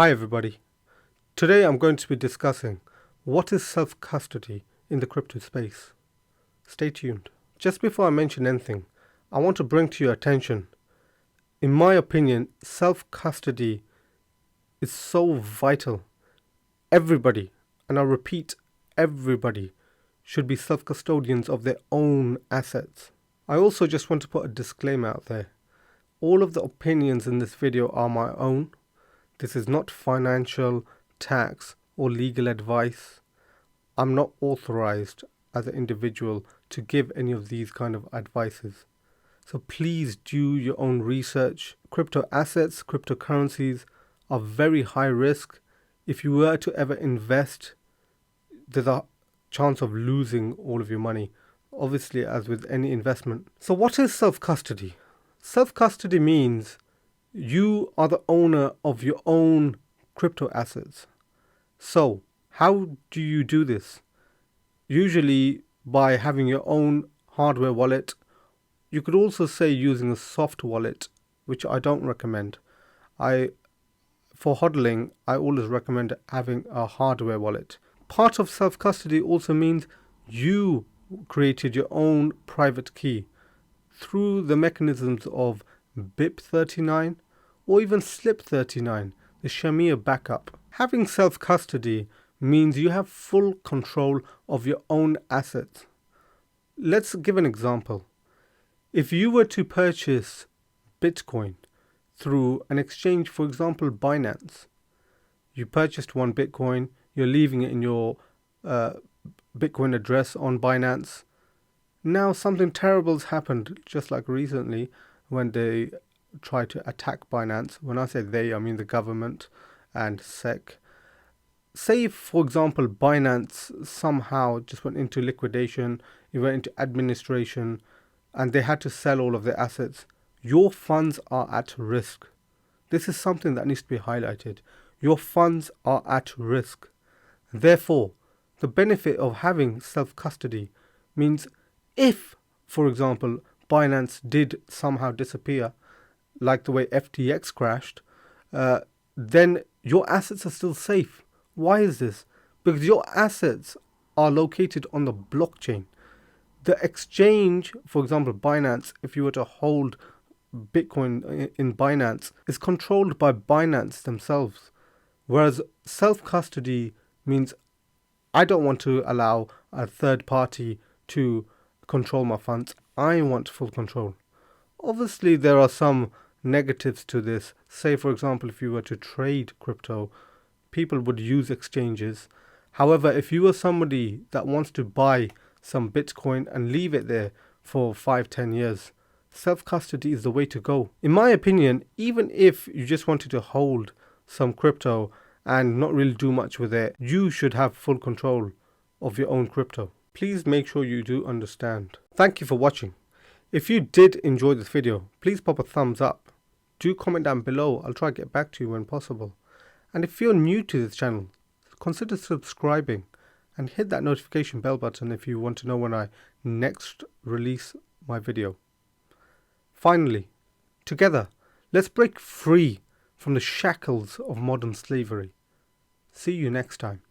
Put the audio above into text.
Hi everybody. Today I'm going to be discussing what is self-custody in the crypto space. Stay tuned. Just before I mention anything, I want to bring to your attention, in my opinion, self-custody is so vital. Everybody, and I repeat, everybody should be self-custodians of their own assets. I also just want to put a disclaimer out there. All of the opinions in this video are my own. This is not financial, tax, or legal advice. I'm not authorized as an individual to give any of these kind of advices. So please do your own research. Crypto assets, cryptocurrencies are very high risk. If you were to ever invest, there's a chance of losing all of your money, obviously, as with any investment. So what is self-custody? Self-custody means you are the owner of your own crypto assets. So how do you do this? Usually by having your own hardware wallet. You could also say using a soft wallet, which I don't recommend. For hodling, I always recommend having a hardware wallet. Part of self-custody also means you created your own private key through the mechanisms of BIP39 or even SLIP39, the Shamir backup. Having self-custody means you have full control of your own assets. Let's give an example. If you were to purchase Bitcoin through an exchange, for example, Binance, you purchased one Bitcoin, you're leaving it in your Bitcoin address on Binance. Now something terrible has happened, just like recently when they tried to attack Binance. When I say they, I mean the government and SEC. Say, for example, Binance somehow just went into liquidation, it went into administration, and they had to sell all of their assets. Your funds are at risk. This is something that needs to be highlighted. Your funds are at risk. Therefore, the benefit of having self-custody means if, for example, Binance did somehow disappear, like the way FTX crashed, then your assets are still safe. Why is this? Because your assets are located on the blockchain. The exchange, for example, Binance, if you were to hold Bitcoin in Binance, is controlled by Binance themselves. Whereas self-custody means I don't want to allow a third party to control my funds. I want full control. Obviously, there are some negatives to this. Say, for example, if you were to trade crypto, people would use exchanges. However, if you are somebody that wants to buy some Bitcoin and leave it there for 5-10 years, self-custody is the way to go. In my opinion, even if you just wanted to hold some crypto and not really do much with it, you should have full control of your own crypto. Please make sure you do understand. Thank you for watching. If you did enjoy this video, please pop a thumbs up. Do comment down below. I'll try to get back to you when possible. And if you're new to this channel, consider subscribing and hit that notification bell button if you want to know when I next release my video. Finally, together, let's break free from the shackles of modern slavery. See you next time.